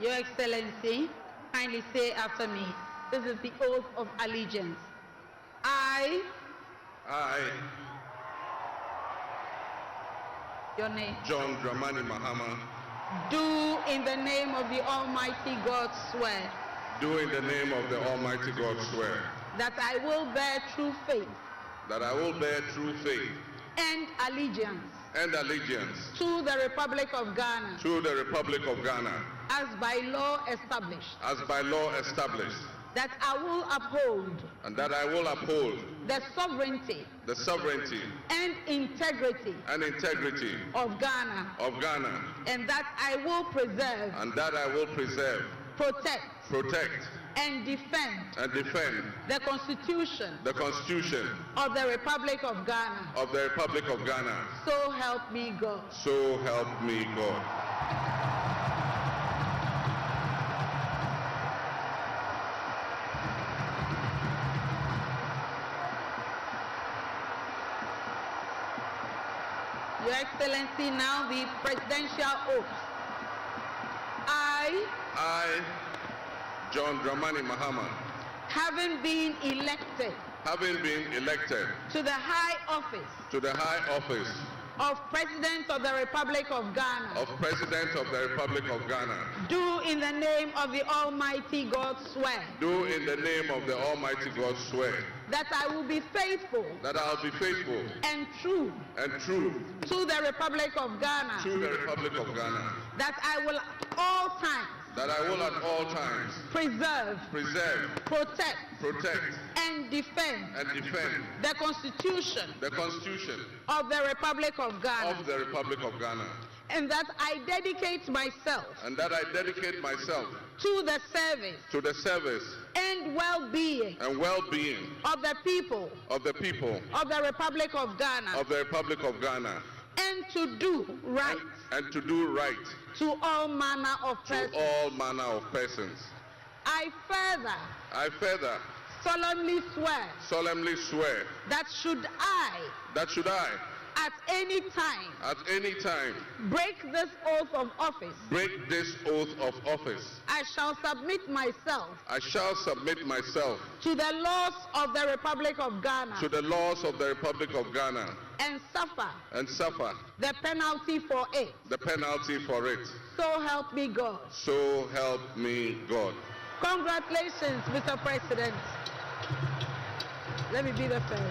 Your Excellency, kindly say after me. This is the oath of allegiance. I, your name, John Dramani Mahama, do in the name of the Almighty God swear do in the name of the Almighty God swear that I will bear true faith that I will bear true faith and allegiance to the Republic of Ghana the Republic of Ghana as by law established, that I will uphold and that I will uphold the sovereignty and integrity of Ghana, and that I will preserve, protect and defend the Constitution of the Republic of Ghana. So help me God. So help me God. Your Excellency, now the presidential oath. I, John Dramani Mahama, having been elected to the high office of President of the Republic of Ghana, do in the name of the Almighty God swear that I will be faithful and true to the Republic of Ghana, that I will at all times preserve, protect and defend the Constitution of the Republic of Ghana, and that I dedicate myself to the service and well-being of the people of the Republic of Ghana, and to do right to all manner of persons. I further solemnly swear that should I at any time break this oath of office, I shall submit myself to the laws of the Republic of Ghana and suffer the penalty for it. So help me God. Congratulations, Mr. President. Let me be the first.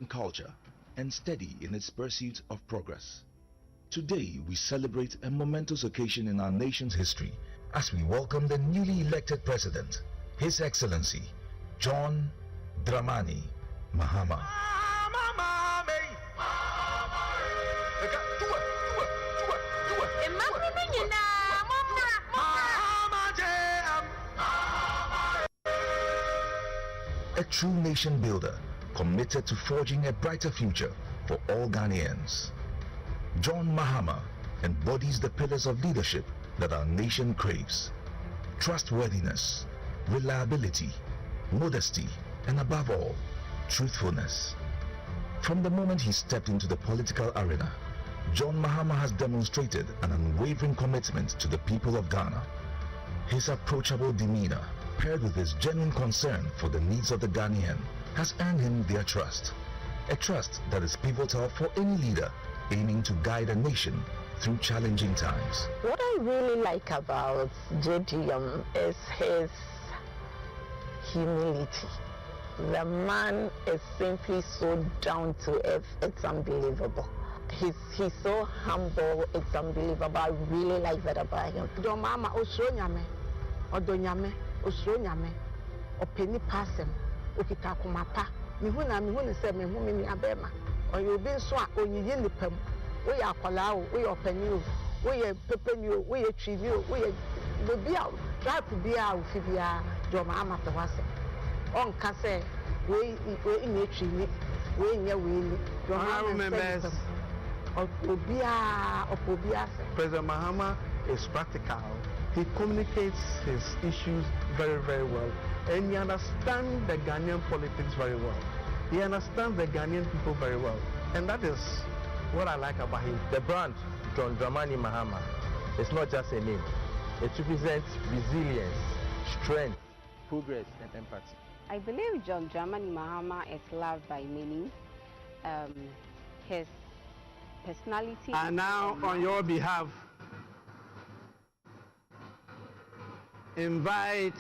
Culture and steady in its pursuit of progress. Today we celebrate a momentous occasion in our nation's history as we welcome the newly elected President, His Excellency John Dramani Mahama. A true nation builder committed to forging a brighter future for all Ghanaians. John Mahama embodies the pillars of leadership that our nation craves: trustworthiness, reliability, modesty, and above all, truthfulness. From the moment he stepped into the political arena, John Mahama has demonstrated an unwavering commitment to the people of Ghana. His approachable demeanor, paired with his genuine concern for the needs of the Ghanaian, has earned him their trust, a trust that is pivotal for any leader aiming to guide a nation through challenging times. What I really like about JDM is his humility. The man is simply so down to earth, it's unbelievable. He's so humble, it's unbelievable. I really like that about him. Mama osonyame, odonyame, osonyame, openi pasem. Okita kumapa mihuna se mehu mini abema oyobi nso a onyiye nipam we ya akwala o we opani o we ye pepeni o we ye twivi o we ye bebia trap bia o fibia Joma amata wase on ka se we nye twivi we nye we Joma members obia President Mahama is practical. He communicates his issues very, very well. And he understands the Ghanaian politics very well. He understands the Ghanaian people very well. And that is what I like about him. The brand, John Dramani Mahama, is not just a name. It represents resilience, strength, progress, and empathy. I believe John Dramani Mahama is loved by many. His personality... And now, on your behalf, invite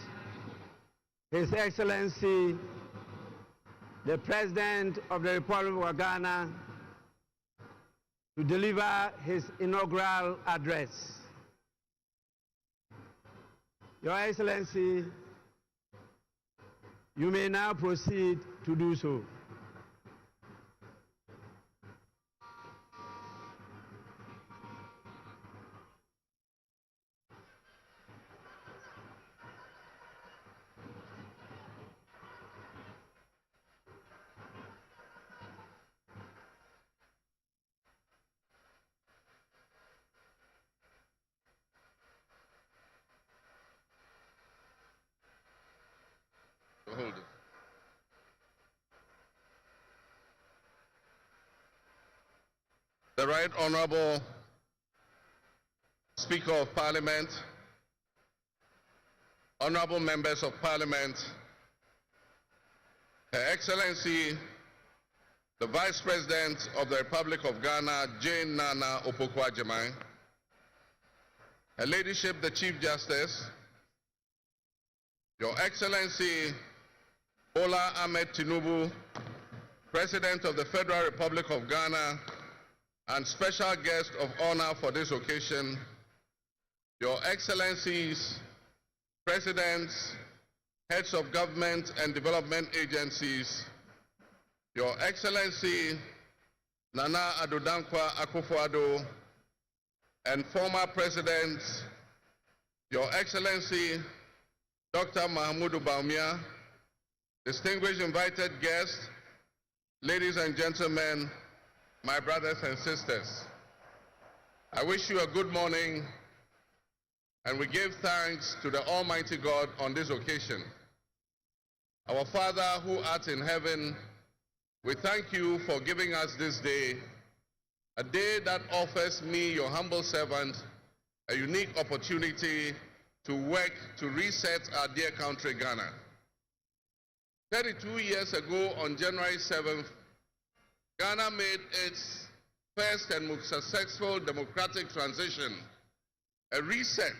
His Excellency, the President of the Republic of Ghana, to deliver his inaugural address. Your Excellency, you may now proceed to do so. Hold it. The Right Honorable Speaker of Parliament, Honorable Members of Parliament, Her Excellency, the Vice President of the Republic of Ghana, Jane Naana Opoku-Agyemang, Her Ladyship, the Chief Justice, Your Excellency, Bola Ahmed Tinubu, President of the Federal Republic of Ghana, and special guest of honor for this occasion, Your Excellencies, Presidents heads of government and development agencies, Your Excellency Nana Addo Dankwa Akufo-Addo, and former presidents, Your Excellency Dr. Mahamudu Bawumia, distinguished invited guests, ladies and gentlemen, my brothers and sisters. I wish you a good morning, and we give thanks to the Almighty God on this occasion. Our Father who art in heaven, we thank you for giving us this day, a day that offers me, your humble servant, a unique opportunity to work to reset our dear country, Ghana. 32 years ago, on January 7th, Ghana made its first and most successful democratic transition, a reset,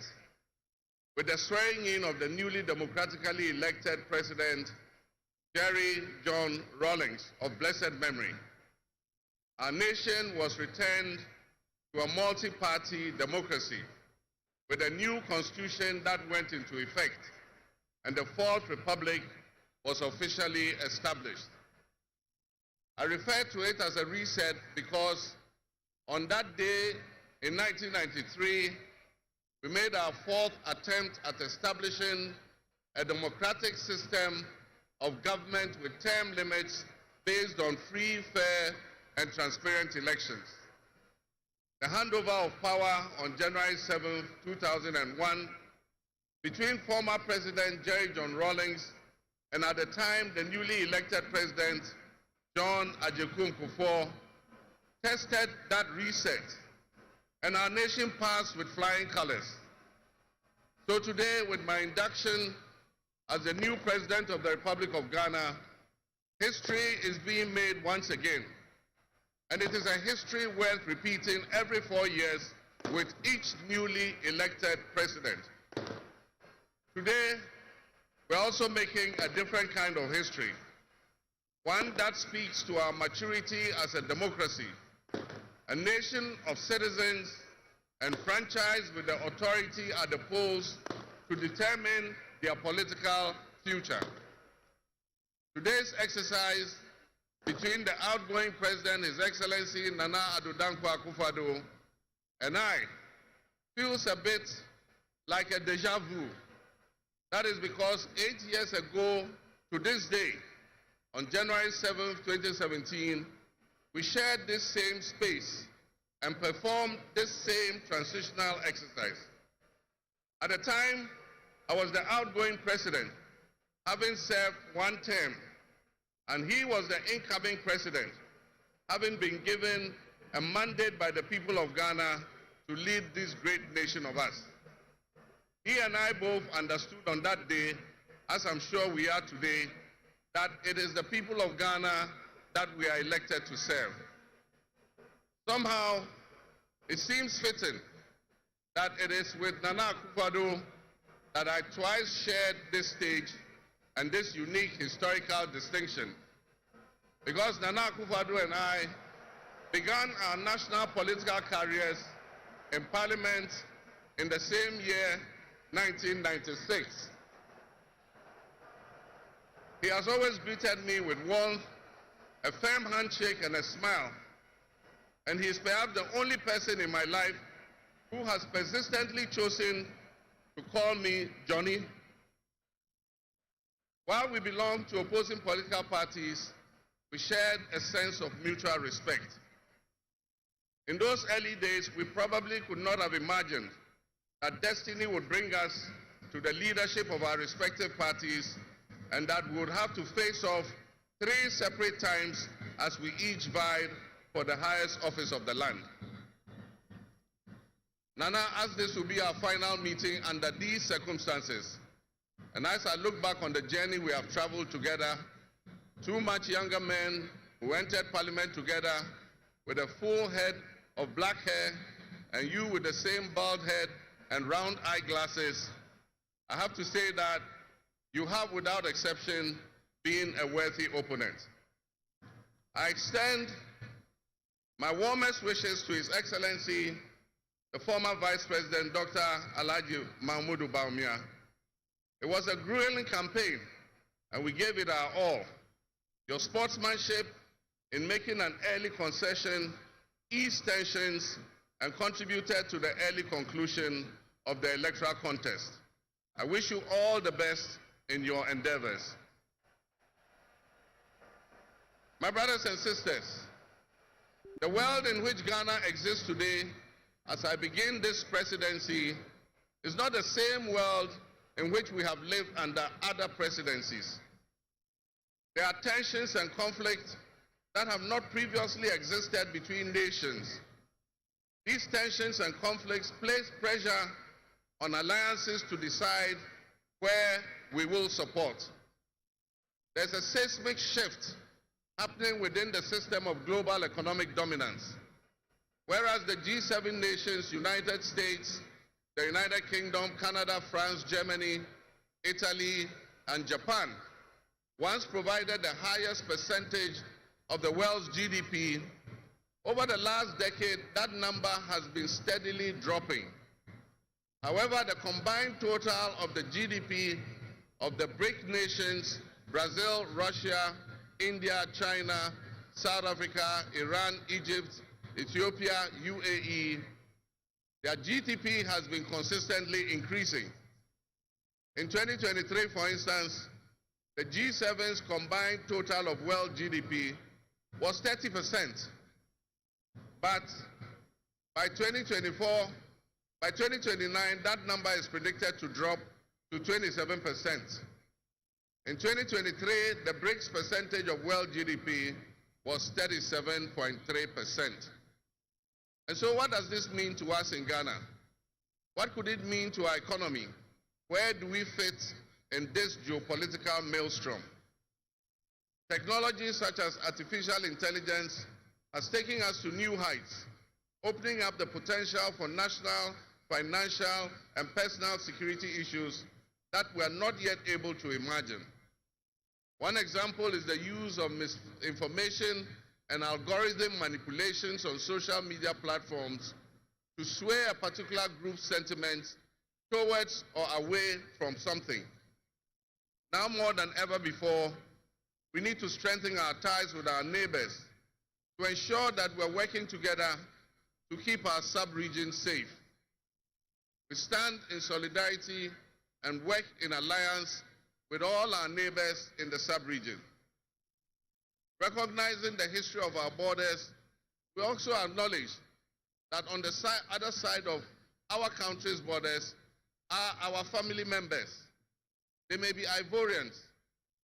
with the swearing in of the newly democratically elected President, Jerry John Rawlings, of blessed memory. Our nation was returned to a multi-party democracy with a new constitution that went into effect, and the Fourth Republic was officially established. I refer to it as a reset because on that day in 1993, we made our fourth attempt at establishing a democratic system of government with term limits based on free, fair, and transparent elections. The handover of power on January 7, 2001, between former President Jerry John Rawlings and at the time the newly elected President John Agyekum Kufuor, tested that reset, and our nation passed with flying colors. So today, with my induction as the new President of the Republic of Ghana, history is being made once again. And it is a history worth repeating every 4 years with each newly elected president. Today, we're also making a different kind of history, one that speaks to our maturity as a democracy, a nation of citizens enfranchised with the authority at the polls to determine their political future. Today's exercise between the outgoing President, His Excellency Nana Addo Dankwa Akufo-Addo, and I feels a bit like a deja vu. That is because 8 years ago to this day, on January 7, 2017, we shared this same space and performed this same transitional exercise. At the time, I was the outgoing president, having served one term, and he was the incoming president, having been given a mandate by the people of Ghana to lead this great nation of us. He and I both understood on that day, as I'm sure we are today, that it is the people of Ghana that we are elected to serve. Somehow, it seems fitting that it is with Nana Akufo-Addo that I twice shared this stage and this unique historical distinction, because Nana Akufo-Addo and I began our national political careers in Parliament in the same year, 1996. He has always greeted me with warmth, a firm handshake, and a smile, and he is perhaps the only person in my life who has persistently chosen to call me Johnny. While we belong to opposing political parties, we shared a sense of mutual respect. In those early days, we probably could not have imagined that destiny would bring us to the leadership of our respective parties, and that we would have to face off 3 separate times as we each vied for the highest office of the land. Nana, as this will be our final meeting under these circumstances, and as I look back on the journey we have traveled together, 2 much younger men who entered Parliament together with a full head of black hair, and you with the same bald head and round eyeglasses, I have to say that you have, without exception, been a worthy opponent. I extend my warmest wishes to His Excellency, the former Vice President, Dr. Alhaji Mahmudu Bawumia, It was a grueling campaign, and we gave it our all. Your sportsmanship in making an early concession eased tensions and contributed to the early conclusion of the electoral contest. I wish you all the best in your endeavors. My brothers and sisters, the world in which Ghana exists today, as I begin this presidency, is not the same world in which we have lived under other presidencies. There are tensions and conflicts that have not previously existed between nations. These tensions and conflicts place pressure on alliances to decide where we will support. There's a seismic shift happening within the system of global economic dominance. Whereas the G7 nations, United States, the United Kingdom, Canada, France, Germany, Italy, and Japan once provided the highest percentage of the world's GDP, over the last decade, that number has been steadily dropping. However, the combined total of the GDP of the BRIC nations, Brazil, Russia, India, China, South Africa, Iran, Egypt, Ethiopia, UAE, their GDP has been consistently increasing. In 2023, for instance, the G7's combined total of world GDP was 30%. But by 2029, that number is predicted to drop to 27%. In 2023, the BRICS percentage of world GDP was 37.3%. And so what does this mean to us in Ghana? What could it mean to our economy? Where do we fit in this geopolitical maelstrom? Technology such as artificial intelligence has taken us to new heights, opening up the potential for national, financial, and personal security issues that we are not yet able to imagine. One example is the use of misinformation and algorithm manipulations on social media platforms to sway a particular group's sentiments towards or away from something. Now more than ever before, we need to strengthen our ties with our neighbors to ensure that we're working together to keep our sub-region safe. We stand in solidarity and work in alliance with all our neighbors in the sub-region. Recognizing the history of our borders, we also acknowledge that on the other side of our country's borders are our family members. They may be Ivorians,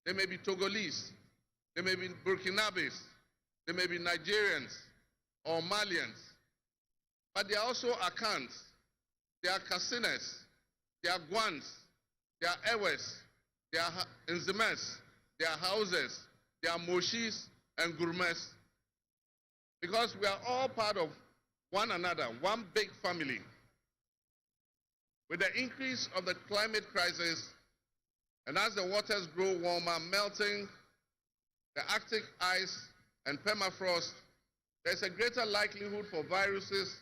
they may be Togolese, they may be Burkinabes, they may be Nigerians or Malians, but they are also Akans, they are Kasinas, they are Gwans, they are Ewes, they are Nzemes, they are Hauses, they are Moshis and Gourmets, because we are all part of one another, one big family. With the increase of the climate crisis, and as the waters grow warmer, melting the Arctic ice and permafrost, there's a greater likelihood for viruses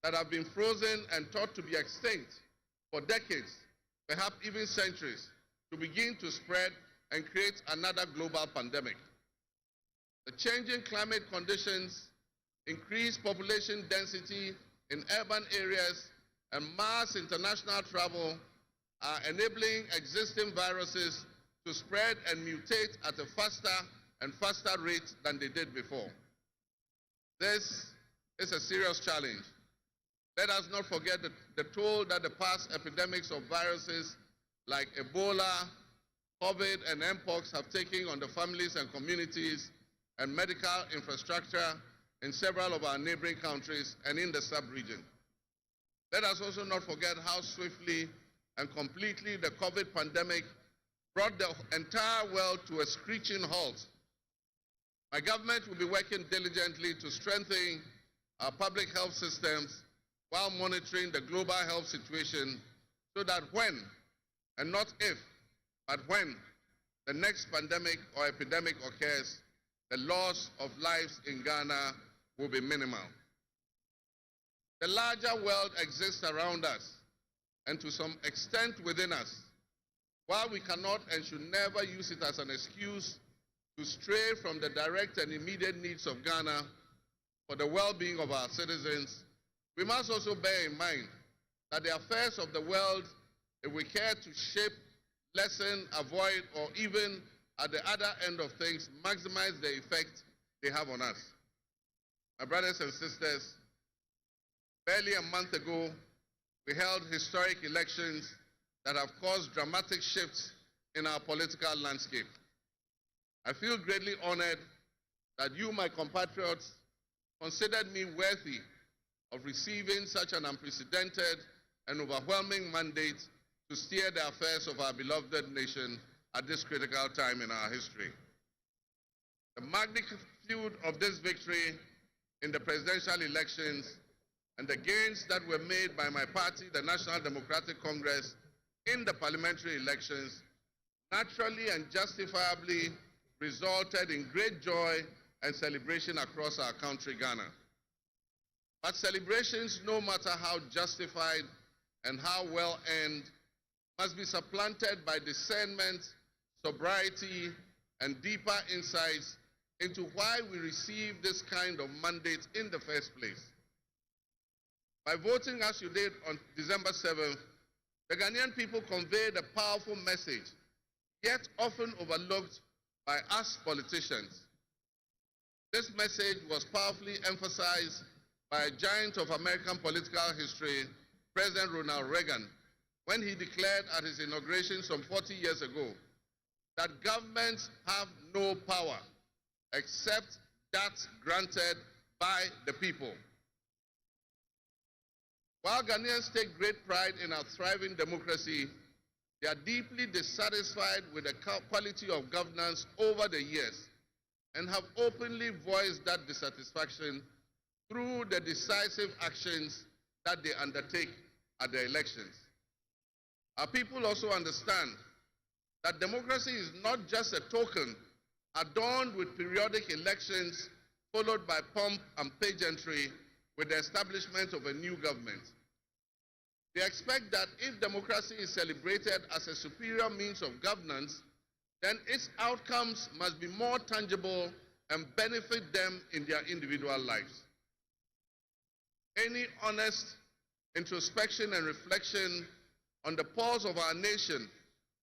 that have been frozen and thought to be extinct for decades, perhaps even centuries, to begin to spread and create another global pandemic. The changing climate conditions, increased population density in urban areas, and mass international travel are enabling existing viruses to spread and mutate at a faster and faster rate than they did before. This is a serious challenge. Let us not forget the toll that the past epidemics of viruses like Ebola, COVID, and Mpox have taken on the families and communities and medical infrastructure in several of our neighboring countries and in the sub-region. Let us also not forget how swiftly and completely the COVID pandemic brought the entire world to a screeching halt. My government will be working diligently to strengthen our public health systems while monitoring the global health situation so that when, and not if, but when the next pandemic or epidemic occurs, the loss of lives in Ghana will be minimal. The larger world exists around us and to some extent within us. While we cannot and should never use it as an excuse to stray from the direct and immediate needs of Ghana for the well-being of our citizens, we must also bear in mind that the affairs of the world, if we care to shape, lessen, avoid, or even at the other end of things, maximize the effect they have on us. My brothers and sisters, barely a month ago, we held historic elections that have caused dramatic shifts in our political landscape. I feel greatly honored that you, my compatriots, considered me worthy of receiving such an unprecedented and overwhelming mandate to steer the affairs of our beloved nation at this critical time in our history. The magnitude of this victory in the presidential elections and the gains that were made by my party, the National Democratic Congress, in the parliamentary elections naturally and justifiably resulted in great joy and celebration across our country, Ghana. But celebrations, no matter how justified and how well earned, must be supplanted by discernment, sobriety, and deeper insights into why we received this kind of mandate in the first place. By voting as you did on December 7th, the Ghanaian people conveyed a powerful message, yet often overlooked by us politicians. This message was powerfully emphasized by a giant of American political history, President Ronald Reagan, when he declared at his inauguration some 40 years ago that governments have no power except that granted by the people. While Ghanaians take great pride in our thriving democracy, they are deeply dissatisfied with the quality of governance over the years and have openly voiced that dissatisfaction through the decisive actions that they undertake at the elections. Our people also understand that democracy is not just a token adorned with periodic elections followed by pomp and pageantry with the establishment of a new government. They expect that if democracy is celebrated as a superior means of governance, then its outcomes must be more tangible and benefit them in their individual lives. Any honest introspection and reflection on the pulse of our nation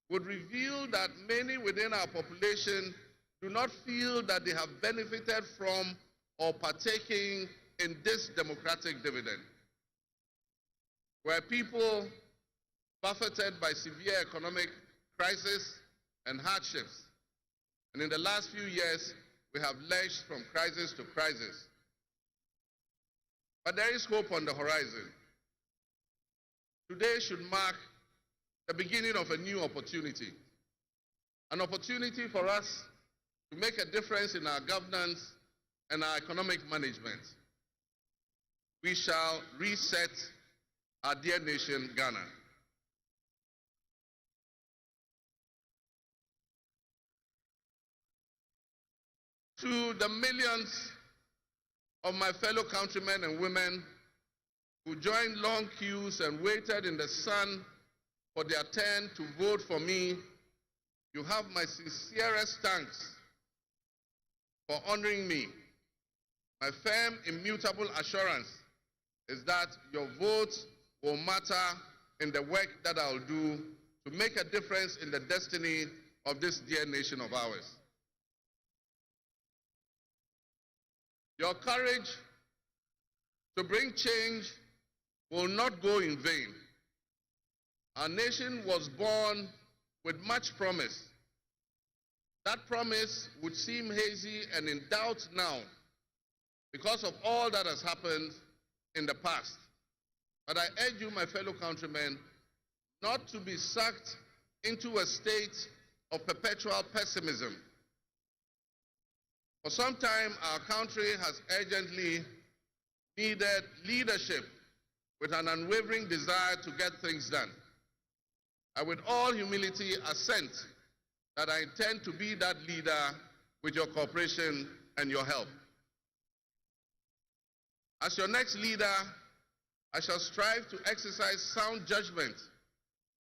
would reveal that many within our population do not feel that they have benefited from or partaking in this democratic dividend. Where people buffeted by severe economic crisis and hardships, and in the last few years, we have lurched from crisis to crisis. But there is hope on the horizon. Today should mark the beginning of a new opportunity, an opportunity for us to make a difference in our governance and our economic management. We shall reset our dear nation, Ghana. To the millions of my fellow countrymen and women who joined long queues and waited in the sun for their turn to vote for me, you have my sincerest thanks for honoring me. My firm, immutable assurance is that your votes will matter in the work that I'll do to make a difference in the destiny of this dear nation of ours. Your courage to bring change will not go in vain. Our nation was born with much promise. That promise would seem hazy and in doubt now because of all that has happened in the past. But I urge you, my fellow countrymen, not to be sucked into a state of perpetual pessimism. For some time, our country has urgently needed leadership with an unwavering desire to get things done. I, with all humility, assent that I intend to be that leader with your cooperation and your help. As your next leader, I shall strive to exercise sound judgment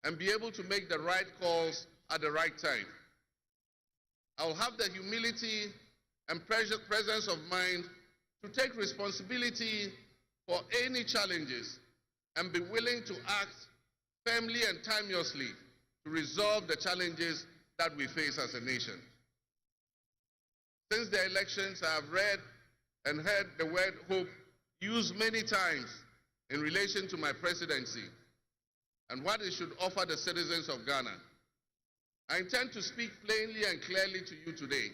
and be able to make the right calls at the right time. I will have the humility and presence of mind to take responsibility for any challenges and be willing to act firmly and timeously to resolve the challenges that we face as a nation. Since the elections, I have read and heard the word hope used many times in relation to my presidency and what it should offer the citizens of Ghana. I intend to speak plainly and clearly to you today,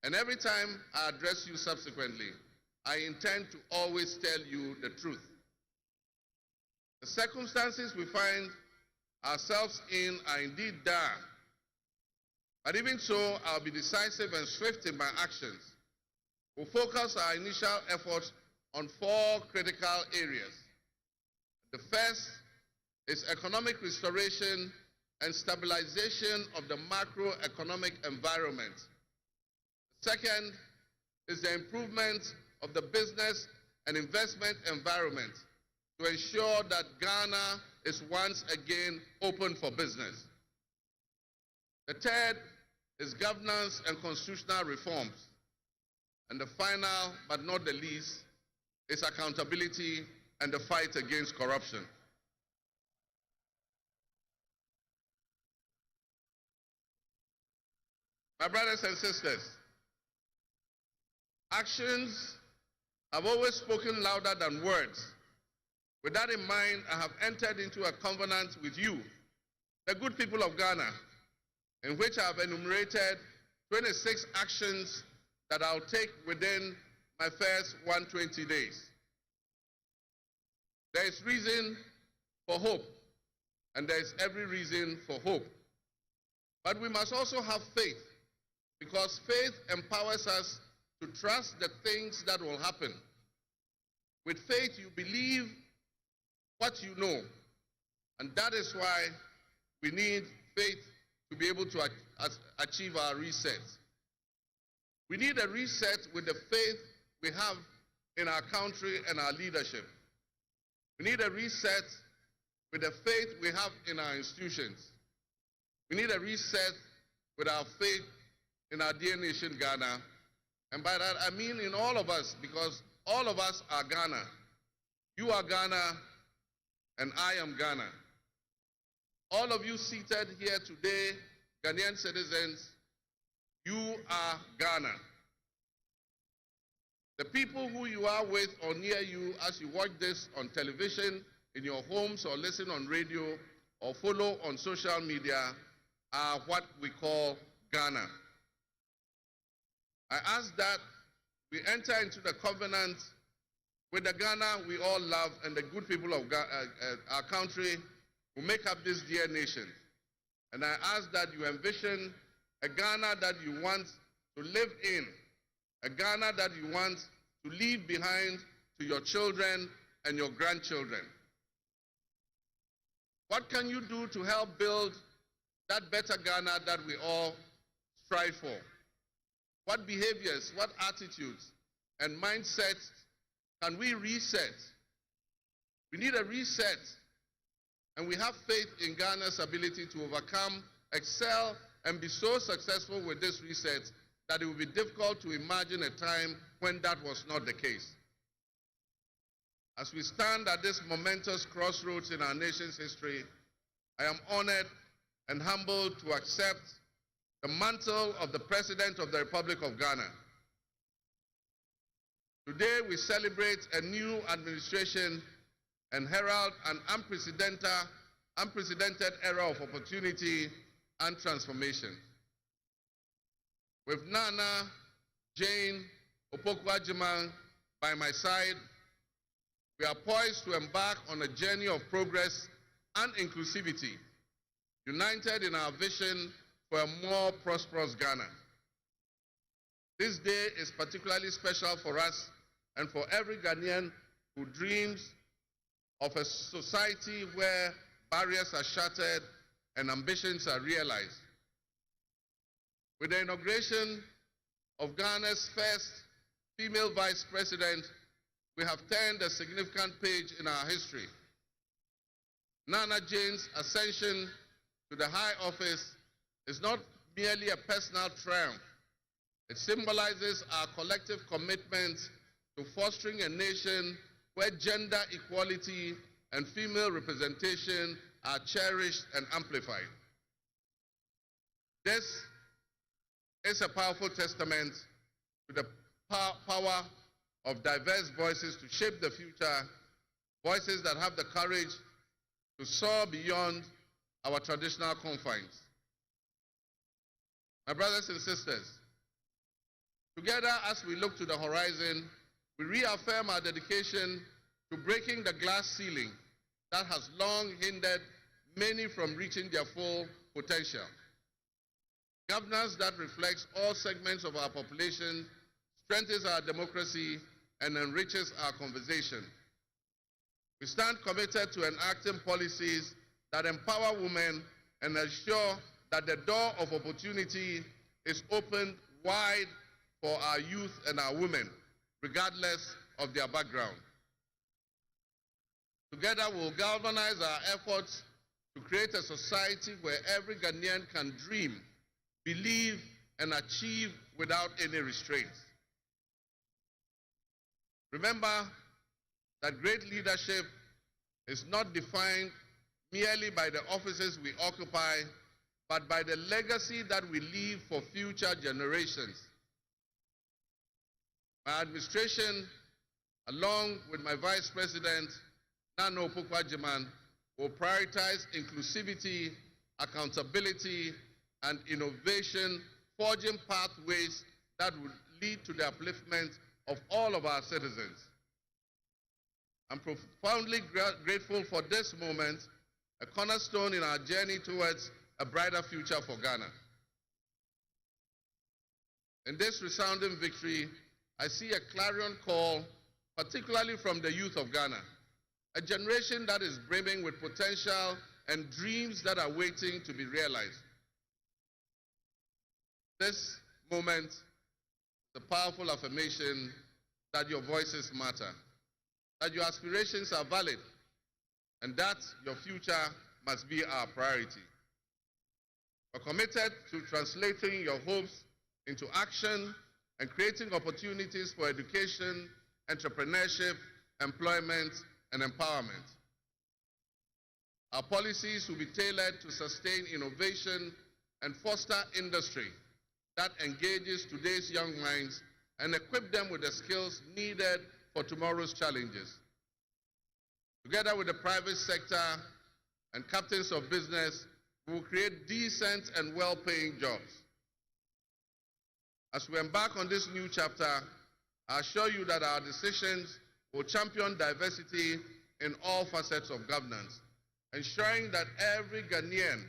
and every time I address you subsequently, I intend to always tell you the truth. The circumstances we find ourselves in are indeed dire, but even so, I'll be decisive and swift in my actions. We'll focus our initial efforts on 4 critical areas. The first is economic restoration and stabilization of the macroeconomic environment. The second is the improvement of the business and investment environment to ensure that Ghana is once again open for business. The third is governance and constitutional reforms. And the final, but not the least, is accountability and the fight against corruption. My brothers and sisters, actions have always spoken louder than words. With that in mind, I have entered into a covenant with you, the good people of Ghana, in which I have enumerated 26 actions that I'll take within my first 120 days. There is reason for hope, and there is every reason for hope. But we must also have faith, because faith empowers us to trust the things that will happen. With faith, you believe what you know, and that is why we need faith to be able to achieve our reset. We need a reset with the faith we have in our country and our leadership. We need a reset with the faith we have in our institutions. We need a reset with our faith in our dear nation, Ghana. And by that, I mean in all of us, because all of us are Ghana. You are Ghana, and I am Ghana. All of you seated here today, Ghanaian citizens, you are Ghana. The people who you are with or near you as you watch this on television, in your homes, or listen on radio, or follow on social media, are what we call Ghana. I ask that we enter into the covenant with the Ghana we all love and the good people of our country who make up this dear nation. And I ask that you envision a Ghana that you want to live in, a Ghana that you want to leave behind to your children and your grandchildren. What can you do to help build that better Ghana that we all strive for? What behaviors, what attitudes and mindsets can we reset? We need a reset, and we have faith in Ghana's ability to overcome, excel, and be so successful with this reset that it will be difficult to imagine a time when that was not the case. As we stand at this momentous crossroads in our nation's history, I am honored and humbled to accept the mantle of the President of the Republic of Ghana. Today we celebrate a new administration and herald an unprecedented era of opportunity and transformation. With Naana, Jane, Opoku-Agyemang by my side, we are poised to embark on a journey of progress and inclusivity, united in our vision for a more prosperous Ghana. This day is particularly special for us and for every Ghanaian who dreams of a society where barriers are shattered and ambitions are realized. With the inauguration of Ghana's first female vice president, we have turned a significant page in our history. Naana Jane's ascension to the high office is not merely a personal triumph. It symbolizes our collective commitment to fostering a nation where gender equality and female representation are cherished and amplified. This is a powerful testament to the power of diverse voices to shape the future, voices that have the courage to soar beyond our traditional confines. My brothers and sisters, together as we look to the horizon, we reaffirm our dedication to breaking the glass ceiling that has long hindered many from reaching their full potential. Governance that reflects all segments of our population strengthens our democracy and enriches our conversation. We stand committed to enacting policies that empower women and ensure that the door of opportunity is opened wide for our youth and our women, regardless of their background. Together, we'll galvanize our efforts to create a society where every Ghanaian can dream, believe, and achieve without any restraints. Remember that great leadership is not defined merely by the offices we occupy, but by the legacy that we leave for future generations. My administration, along with my Vice President, Naana Opoku-Agyemang, will prioritize inclusivity, accountability, and innovation, forging pathways that will lead to the upliftment of all of our citizens. I'm profoundly grateful for this moment, a cornerstone in our journey towards a brighter future for Ghana. In this resounding victory, I see a clarion call, particularly from the youth of Ghana, a generation that is brimming with potential and dreams that are waiting to be realized. This moment is a powerful affirmation that your voices matter, that your aspirations are valid, and that your future must be our priority. We're committed to translating your hopes into action and creating opportunities for education, entrepreneurship, employment, and empowerment. Our policies will be tailored to sustain innovation and foster industry that engages today's young minds and equip them with the skills needed for tomorrow's challenges. Together with the private sector and captains of business, we will create decent and well-paying jobs. As we embark on this new chapter, I assure you that our decisions will champion diversity in all facets of governance, ensuring that every Ghanaian,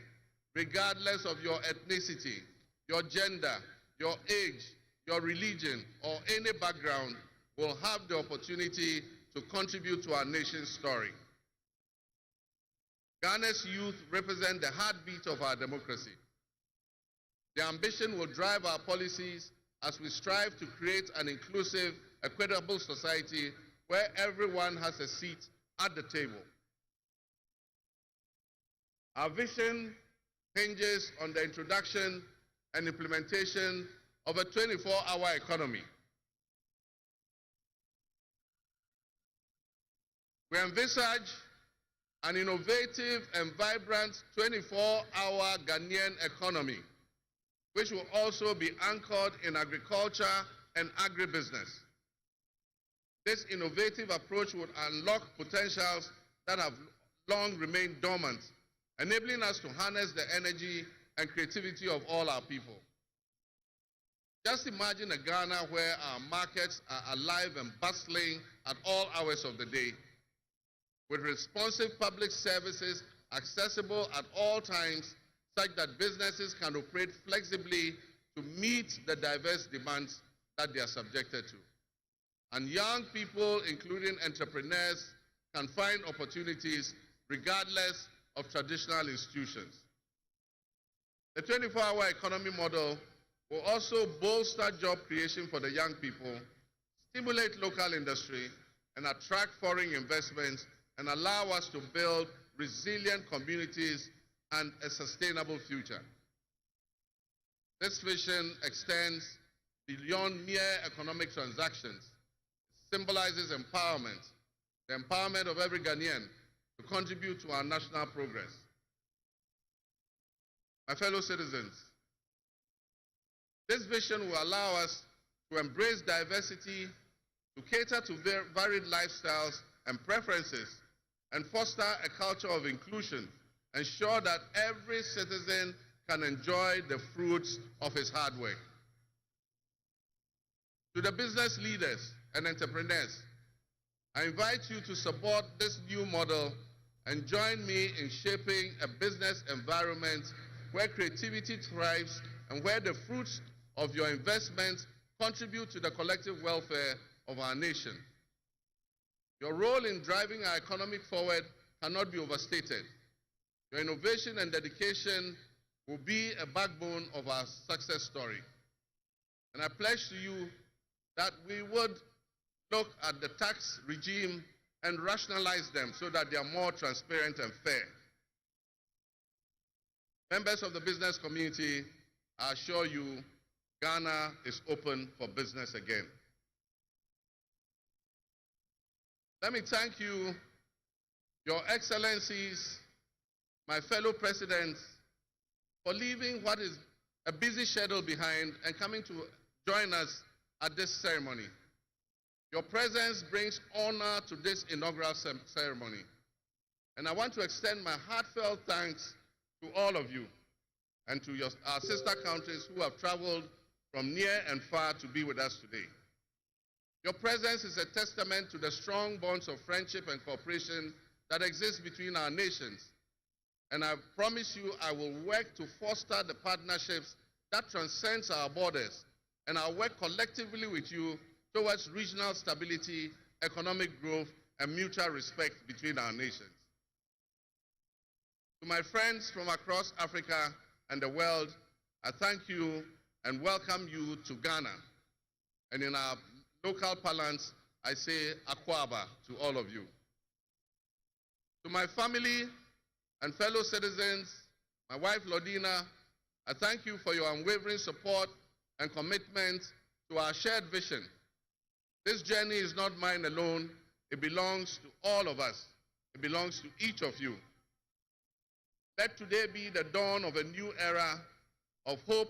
regardless of your ethnicity, your gender, your age, your religion, or any background, will have the opportunity to contribute to our nation's story. Ghana's youth represent the heartbeat of our democracy. Their ambition will drive our policies as we strive to create an inclusive, equitable society where everyone has a seat at the table. Our vision hinges on the introduction and implementation of a 24-hour economy. We envisage an innovative and vibrant 24-hour Ghanaian economy, which will also be anchored in agriculture and agribusiness. This innovative approach would unlock potentials that have long remained dormant, enabling us to harness the energy and creativity of all our people. Just imagine a Ghana where our markets are alive and bustling at all hours of the day, with responsive public services accessible at all times, such that businesses can operate flexibly to meet the diverse demands that they are subjected to. And young people, including entrepreneurs, can find opportunities regardless of traditional institutions. The 24-hour economy model will also bolster job creation for the young people, stimulate local industry, and attract foreign investments, and allow us to build resilient communities and a sustainable future. This vision extends beyond mere economic transactions. It symbolizes empowerment, the empowerment of every Ghanaian to contribute to our national progress. My fellow citizens, this vision will allow us to embrace diversity, to cater to varied lifestyles and preferences, and foster a culture of inclusion, ensure that every citizen can enjoy the fruits of his hard work. To the business leaders and entrepreneurs, I invite you to support this new model and join me in shaping a business environment where creativity thrives and where the fruits of your investments contribute to the collective welfare of our nation. Your role in driving our economy forward cannot be overstated. Your innovation and dedication will be a backbone of our success story. And I pledge to you that we would look at the tax regime and rationalize them so that they are more transparent and fair. Members of the business community, I assure you, Ghana is open for business again. Let me thank you, Your Excellencies, my fellow presidents, for leaving what is a busy schedule behind and coming to join us at this ceremony. Your presence brings honor to this inaugural ceremony. And I want to extend my heartfelt thanks to all of you and to our sister countries who have traveled from near and far to be with us today. Your presence is a testament to the strong bonds of friendship and cooperation that exist between our nations. And I promise you I will work to foster the partnerships that transcends our borders, and I'll work collectively with you towards regional stability, economic growth, and mutual respect between our nations. To my friends from across Africa and the world, I thank you and welcome you to Ghana. And in our local parlance, I say Akwaba to all of you. To my family and fellow citizens, my wife Lodina, I thank you for your unwavering support and commitment to our shared vision. This journey is not mine alone. It belongs to all of us. It belongs to each of you. Let today be the dawn of a new era of hope,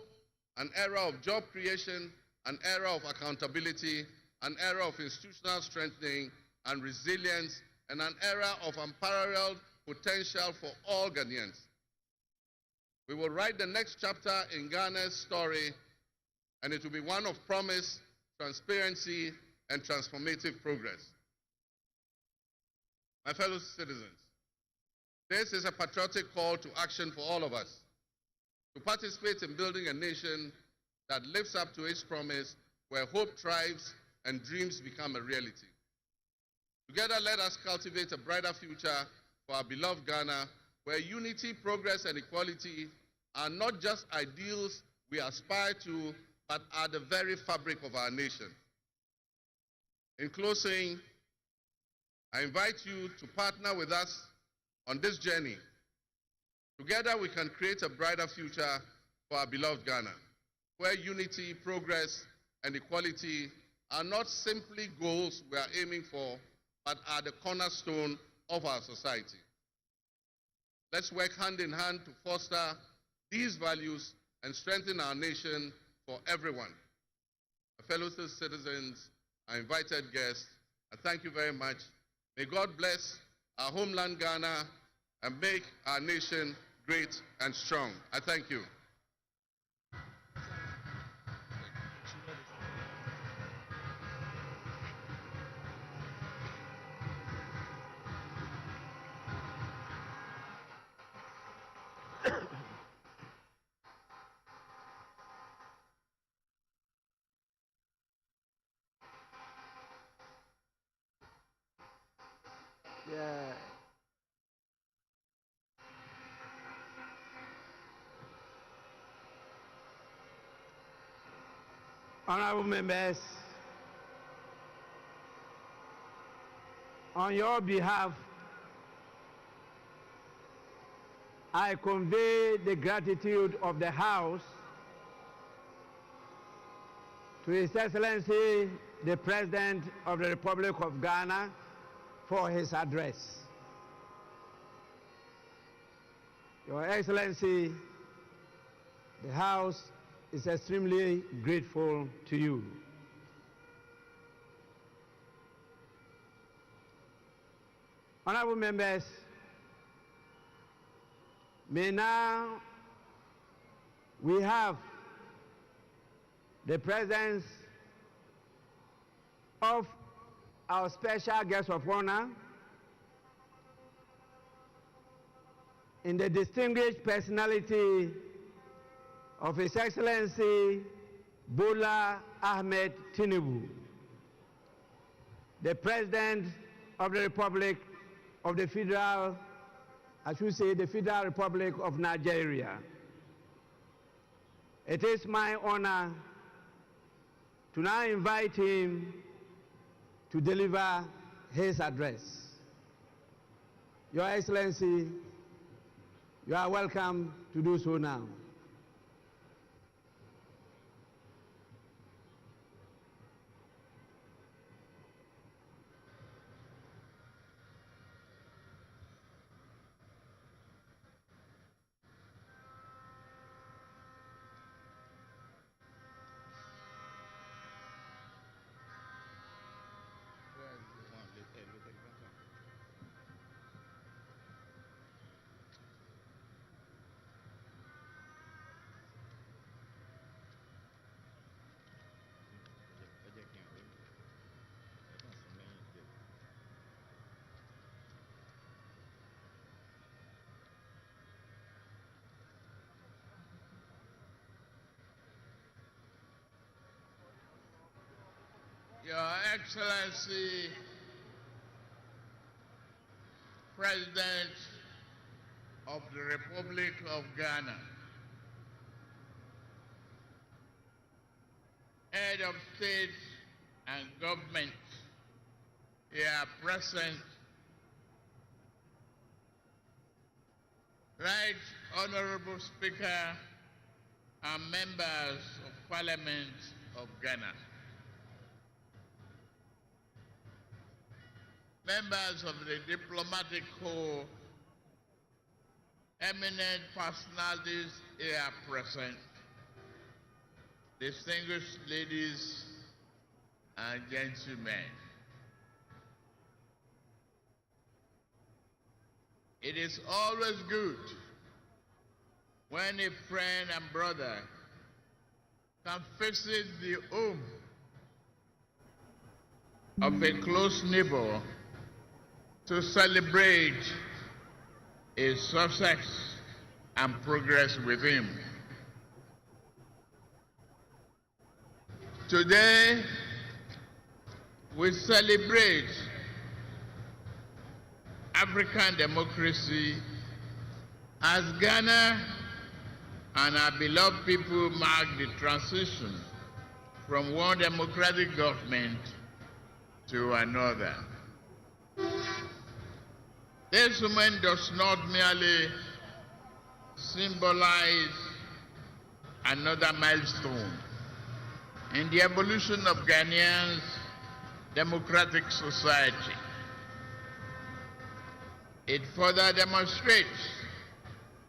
an era of job creation, an era of accountability, an era of institutional strengthening and resilience, and an era of unparalleled potential for all Ghanaians. We will write the next chapter in Ghana's story, and it will be one of promise, transparency, and transformative progress. My fellow citizens, this is a patriotic call to action for all of us to participate in building a nation that lives up to its promise, where hope thrives and dreams become a reality. Together, let us cultivate a brighter future for our beloved Ghana, where unity, progress, and equality are not just ideals we aspire to, but are the very fabric of our nation. In closing, I invite you to partner with us on this journey. Together, we can create a brighter future for our beloved Ghana, where unity, progress, and equality are not simply goals we are aiming for, but are the cornerstone of our society. Let's work hand in hand to foster these values and strengthen our nation for everyone. My fellow citizens, our invited guests, I thank you very much. May God bless our homeland Ghana and make our nation great and strong. I thank you. Yeah. Honorable members, on your behalf, I convey the gratitude of the House to His Excellency, the President of the Republic of Ghana, for his address. Your Excellency, the House is extremely grateful to you. Honorable members, may now we have the presence of our special guest of honor in the distinguished personality of His Excellency Bola Ahmed Tinubu, the President of the Republic of the Federal, I should say the Federal Republic of Nigeria. It is my honor to now invite him to deliver his address. Your Excellency, you are welcome to do so now. Your Excellency, President of the Republic of Ghana, Head of State and Government here present, Right Honorable Speaker and members of Parliament of Ghana, members of the diplomatic corps, eminent personalities here present, distinguished ladies and gentlemen. It is always good when a friend and brother can visit the home of a close neighbor to celebrate his success and progress with him. Today, we celebrate African democracy as Ghana and our beloved people mark the transition from one democratic government to another. This moment does not merely symbolize another milestone in the evolution of Ghanaians' democratic society. It further demonstrates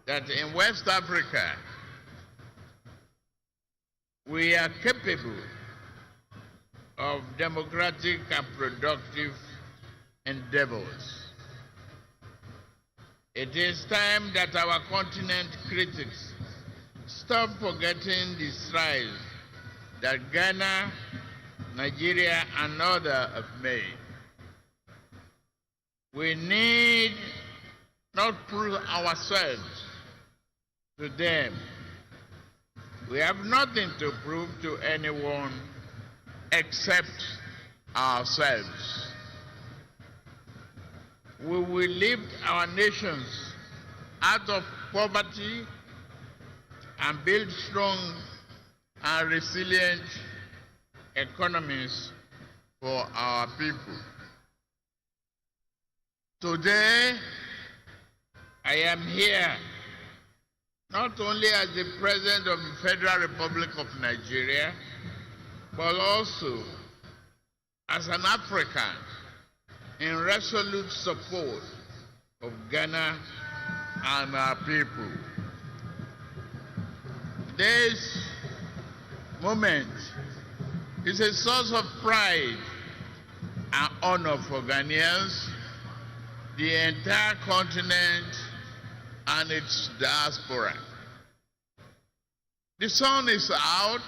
that in West Africa, we are capable of democratic and productive endeavors. It is time that our continent critics stop forgetting the strides that Ghana, Nigeria, and others have made. We need not prove ourselves to them. We have nothing to prove to anyone except ourselves. We will lift our nations out of poverty and build strong and resilient economies for our people. Today, I am here not only as the President of the Federal Republic of Nigeria, but also as an African in resolute support of Ghana and our people. This moment is a source of pride and honor for Ghanaians, the entire continent, and its diaspora. The sun is out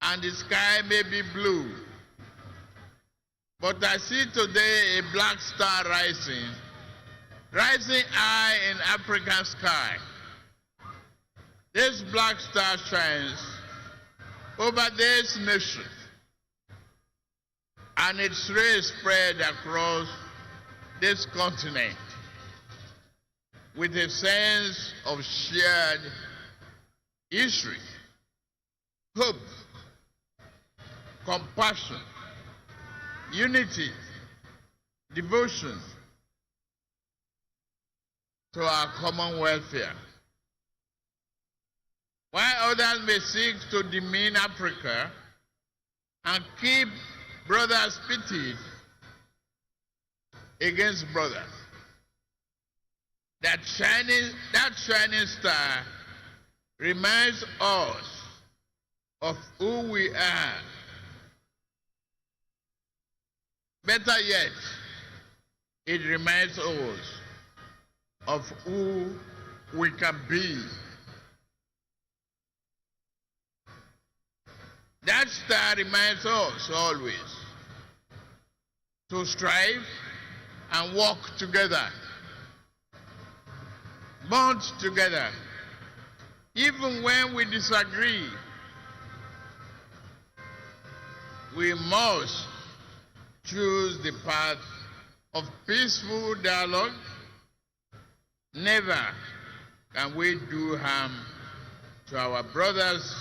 and the sky may be blue, but I see today a black star rising high in African sky. This black star shines over this nation, and its rays spread across this continent with a sense of shared history, hope, compassion, unity, devotion to our common welfare. While others may seek to demean Africa and keep brothers pitted against brothers, that shining star reminds us of who we are. Better yet, it reminds us of who we can be. That star reminds us always to strive and work together, bond together, even when we disagree. We must choose the path of peaceful dialogue. Never can we do harm to our brothers,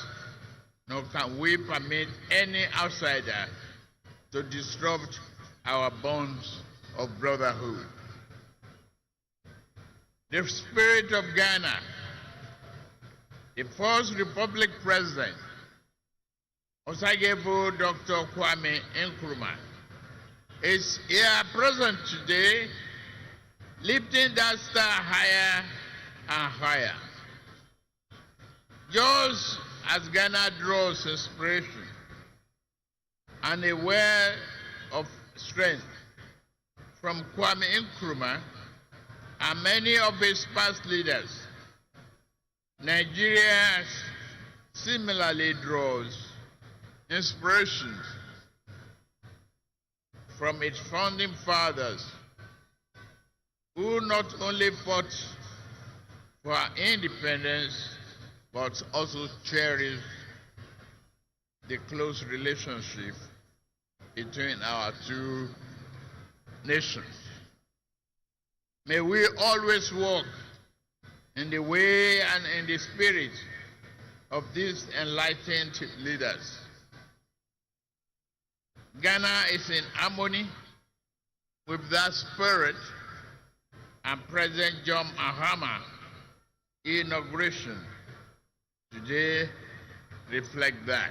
nor can we permit any outsider to disrupt our bonds of brotherhood. The spirit of Ghana, the first Republic President, Osagyefo Dr. Kwame Nkrumah, is here present today, lifting that star higher and higher. Just as Ghana draws inspiration and a well of strength from Kwame Nkrumah and many of his past leaders, Nigeria similarly draws inspiration from its founding fathers, who not only fought for our independence, but also cherished the close relationship between our two nations. May we always walk in the way and in the spirit of these enlightened leaders. Ghana is in harmony with that spirit, and President John Mahama inauguration today reflects that.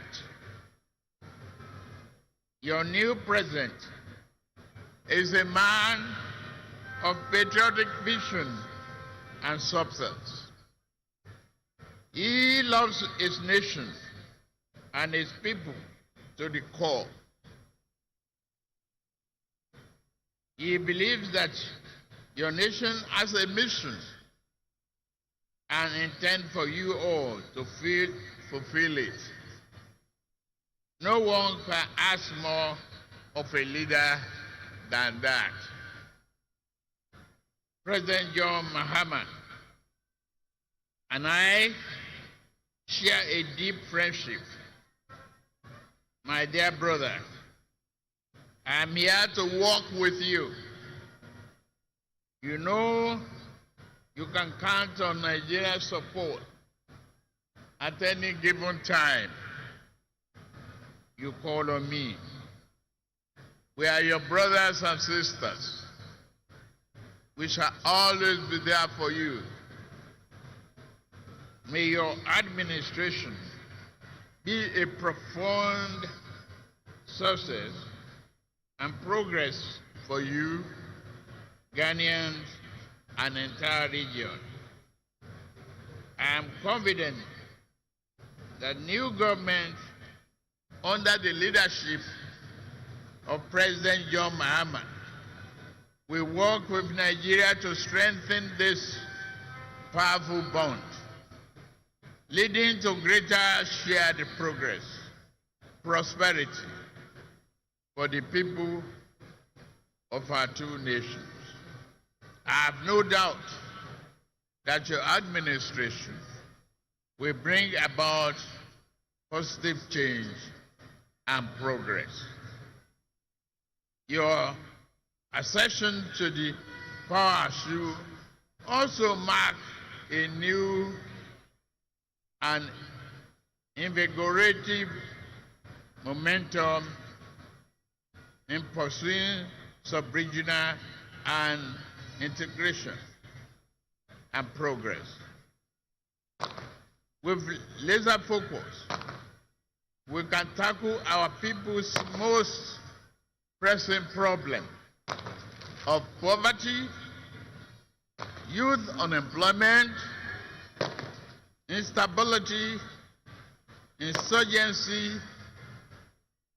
Your new president is a man of patriotic vision and substance. He loves his nation and his people to the core. He believes that your nation has a mission and intend for you all to fulfill it. No one can ask more of a leader than that. President John Mahama and I share a deep friendship. My dear brother, I'm here to walk with you. You know you can count on Nigeria's support at any given time. You call on me. We are your brothers and sisters. We shall always be there for you. May your administration be a profound success and progress for you, Ghanaians, and the entire region. I am confident that new government under the leadership of President John Mahama will work with Nigeria to strengthen this powerful bond, leading to greater shared progress, prosperity for the people of our two nations. I have no doubt that your administration will bring about positive change and progress. Your accession to the power should also mark a new and invigorating momentum in pursuing sub-regional and integration and progress. With laser focus, we can tackle our people's most pressing problem of poverty, youth unemployment, instability, insurgency,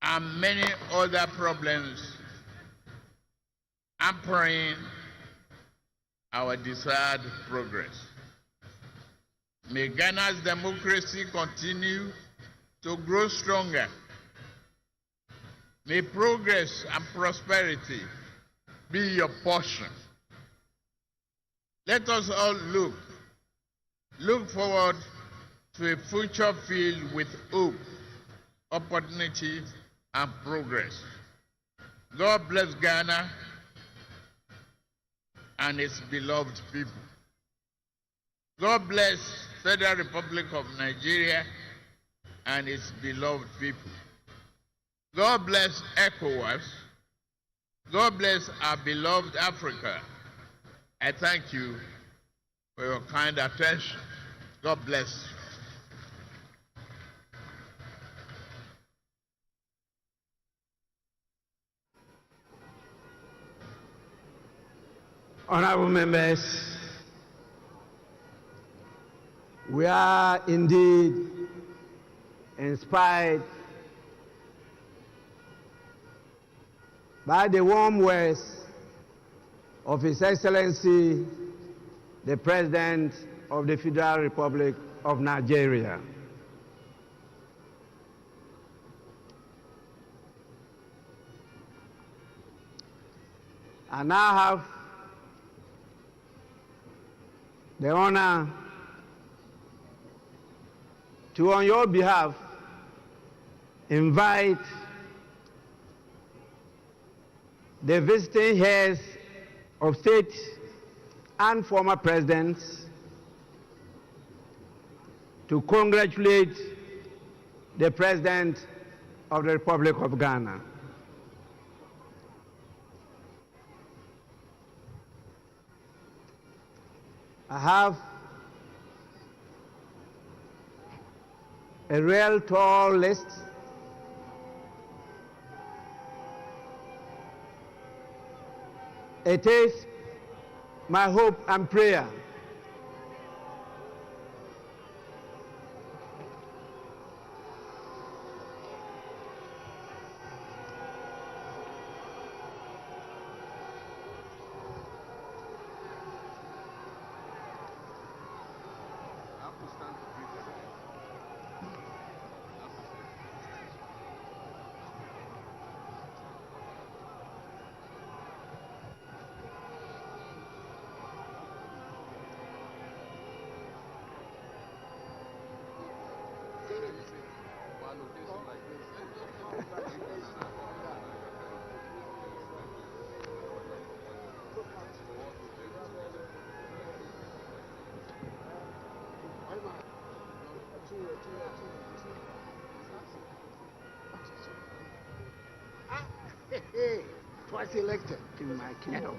and many other problems hampering our desired progress. May Ghana's democracy continue to grow stronger. May progress and prosperity be your portion. Let us all look forward to a future filled with hope, opportunity, and progress. God bless Ghana and its beloved people. God bless Federal Republic of Nigeria and its beloved people. God bless ECOWAS. God bless our beloved Africa. I thank you for your kind attention. God bless you. Honorable members, we are indeed inspired by the warm words of His Excellency, the President of the Federal Republic of Nigeria. I now have the honor to, on your behalf, invite the visiting heads of state and former presidents to congratulate the President of the Republic of Ghana. I have a real tall list It is my hope and prayer twice elected in my kingdom.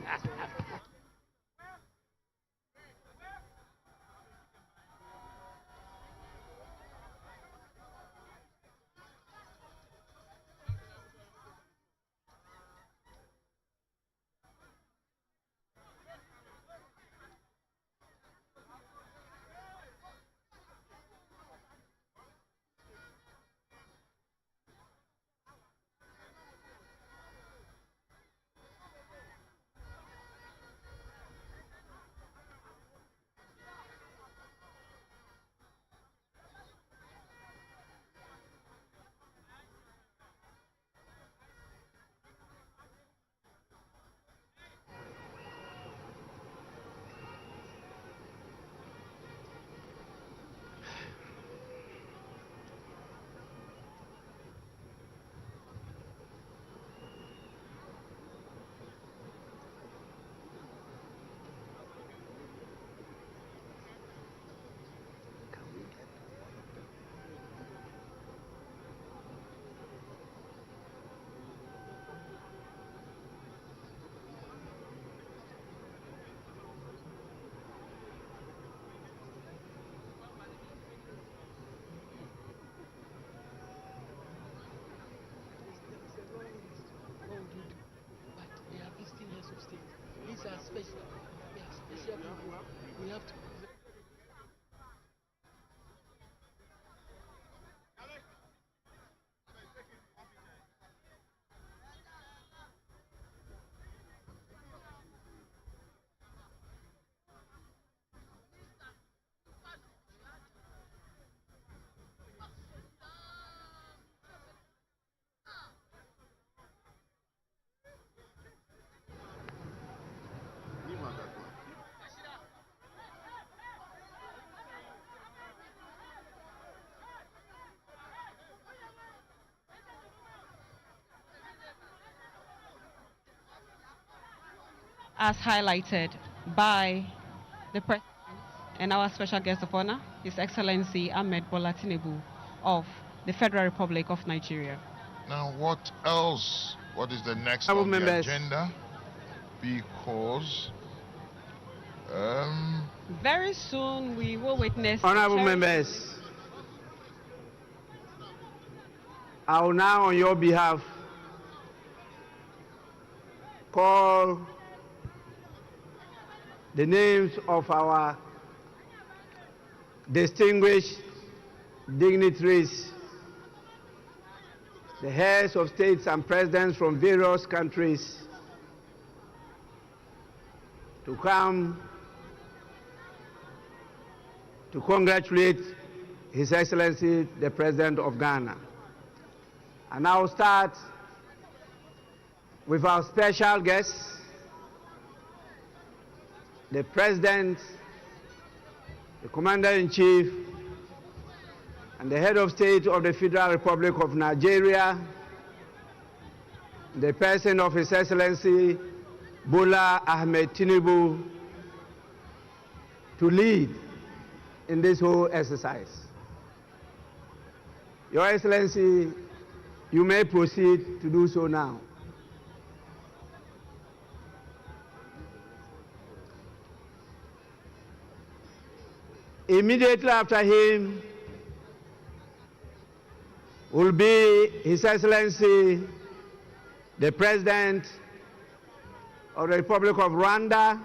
as highlighted by the President and our special guest of honor, His Excellency Ahmed Bola Tinubu of the Federal Republic of Nigeria. Now, what else? What is the next on the agenda? Because very soon we will witness. Honorable members, I will now, on your behalf, call the names of our distinguished dignitaries, the heads of states and presidents from various countries, to come to congratulate His Excellency the President of Ghana. And I will start with our special guest, the President, the Commander-in-Chief, and the Head of State of the Federal Republic of Nigeria, the person of His Excellency Bola Ahmed Tinubu, to lead in this whole exercise. Your Excellency, you may proceed to do so now. Immediately after him will be His Excellency the President of the Republic of Rwanda,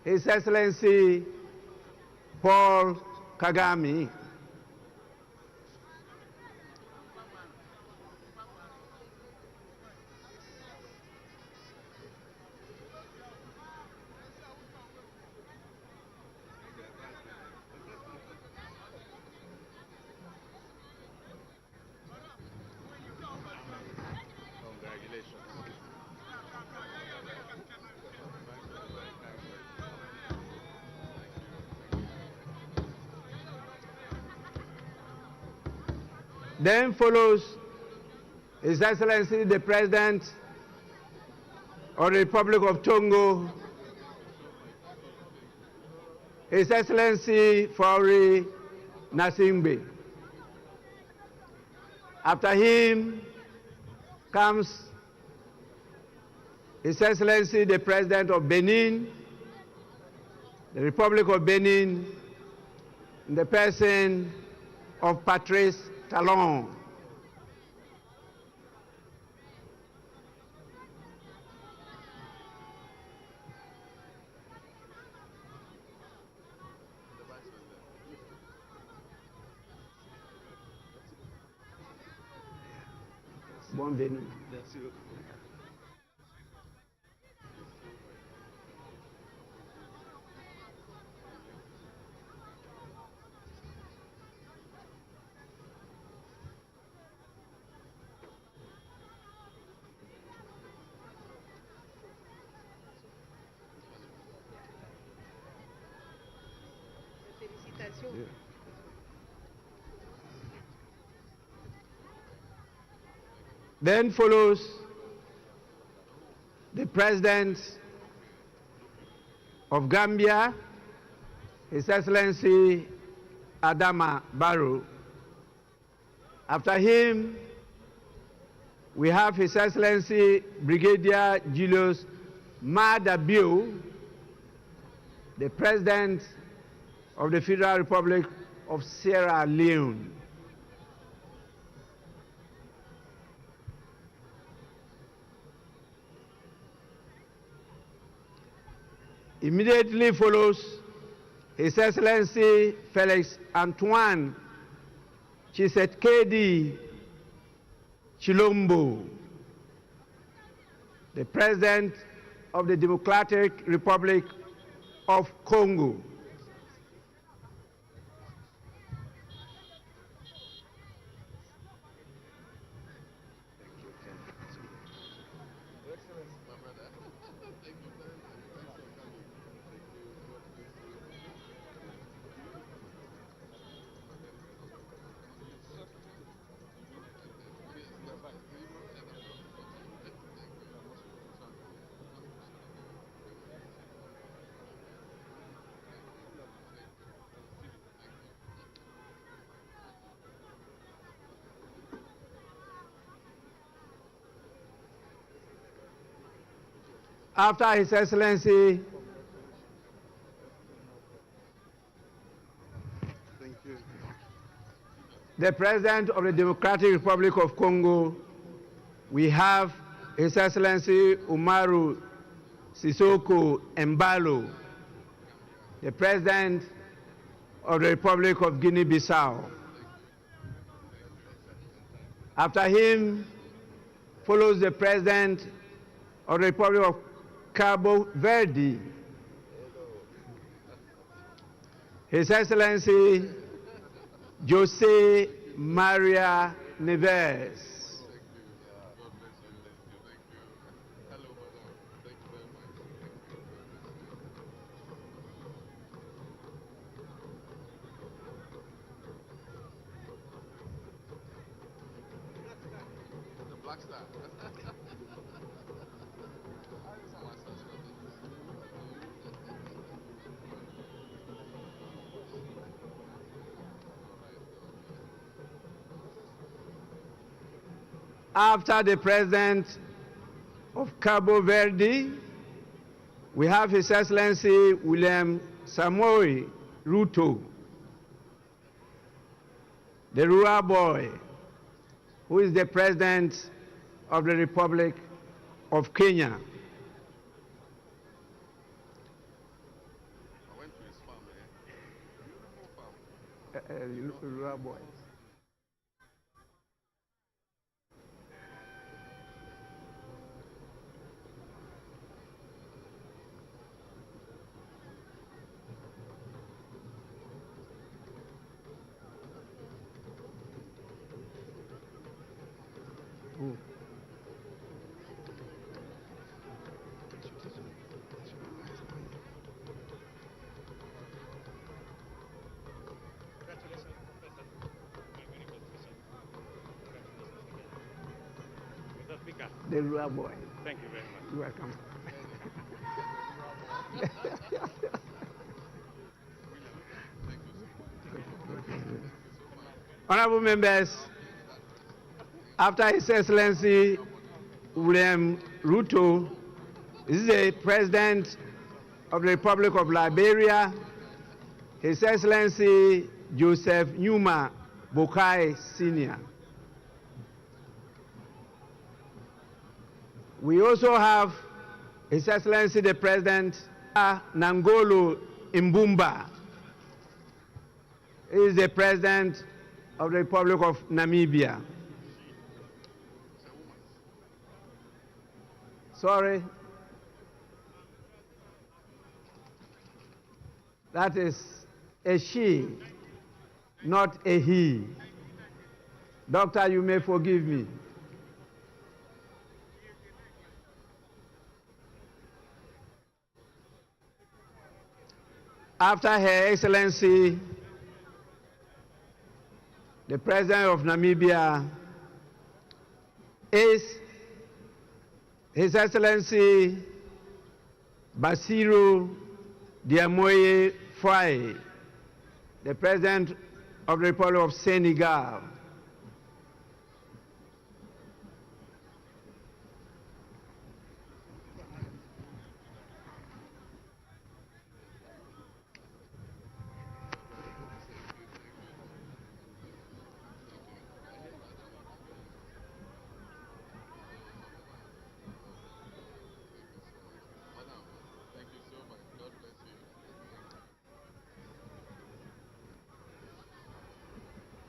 His Excellency Paul Kagame. Then follows His Excellency the President of the Republic of Togo, His Excellency Faure Gnassingbé. After him comes His Excellency the President of Benin, the Republic of Benin, in the person of Patrice Talon. Bienvenue. Merci beaucoup. Félicitations. Then follows the President of Gambia, His Excellency Adama Barrow. After him, we have His Excellency Brigadier Julius Maada Bio, the President of the Federal Republic of Sierra Leone. Immediately follows His Excellency Felix Antoine Tshisekedi Chilombo, the President of the Democratic Republic of Congo. After His Excellency, the President of the Democratic Republic of Congo, we have His Excellency Umaru Sissoco Embalo, the President of the Republic of Guinea-Bissau. After him follows the President of the Republic of Cabo Verde, His Excellency Jose Maria Neves. After the President of Cabo Verde, we have His Excellency William Samoei Ruto, the rural boy, who is the President of the Republic of Kenya. Rural boy. The rural boy. Thank you very much. You're welcome. Honorable members, after His Excellency William Ruto, this is the President of the Republic of Liberia, His Excellency Joseph Numa Boakai Sr. We also have His Excellency the President Nangolo Mbumba. He is the President of the Republic of Namibia. Sorry. That is a she, not a he. Doctor, you may forgive me. After Her Excellency, the President of Namibia, is His Excellency Bassirou Diomaye Faye, the President of the Republic of Senegal.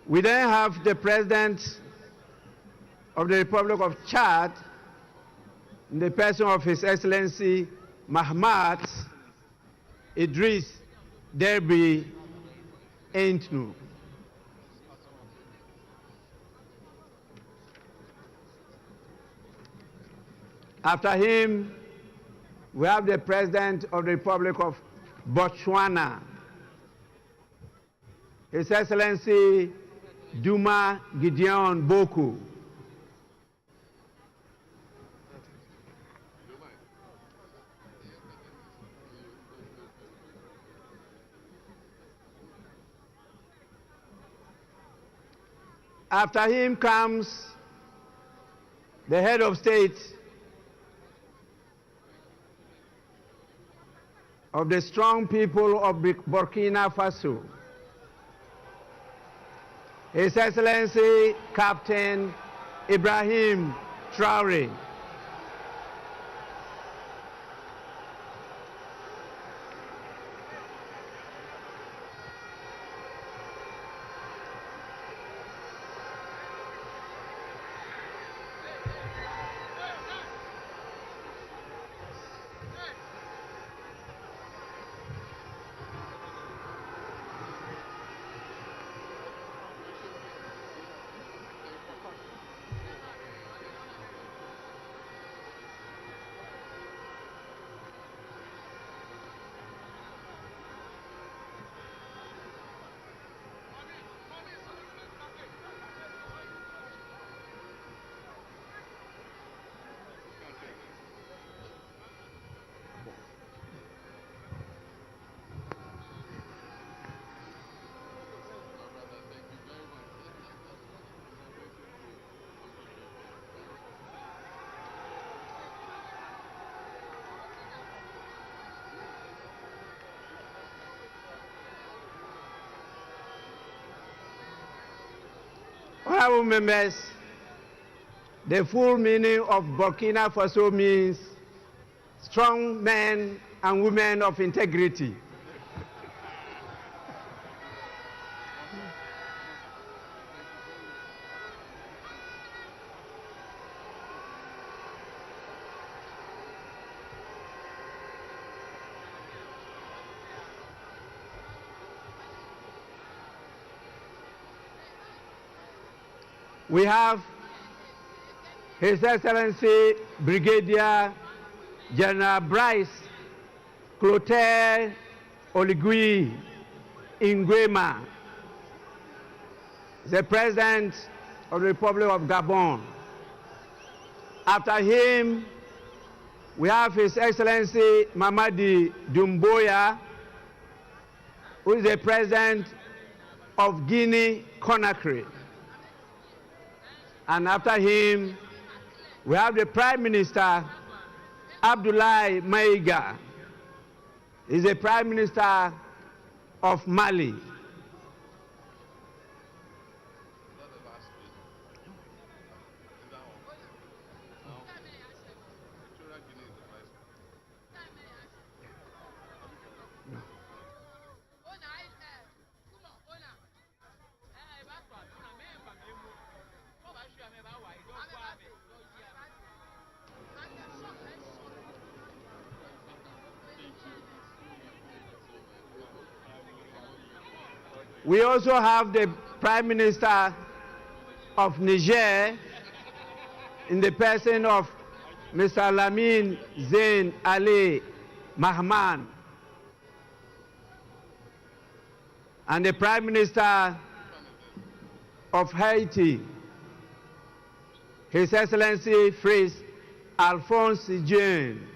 We then have the President of the Republic of Chad, in the person of His Excellency Mahamat Idris Deby Itno. After him, we have the President of the Republic of Botswana, His Excellency Duma Gideon Boku. After him comes the head of state of the strong people of Burkina Faso, His Excellency Captain Ibrahim Traore, Honorable members, the full meaning of Burkina Faso means strong men and women of integrity. We have His Excellency Brigadier General Bryce Clotaire Oligui Nguema, the President of the Republic of Gabon. After him, we have His Excellency Mamadi Doumbouya, who is the President of Guinea-Conakry. And after him, we have the Prime Minister, Abdoulaye Maïga. He's the Prime Minister of Mali. We also have the Prime Minister of Niger in the person of Mr. Lamine Zain Ali Mahman, and the Prime Minister of Haiti, His Excellency Fritz Alphonse Jean.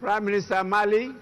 Prime Minister Mali,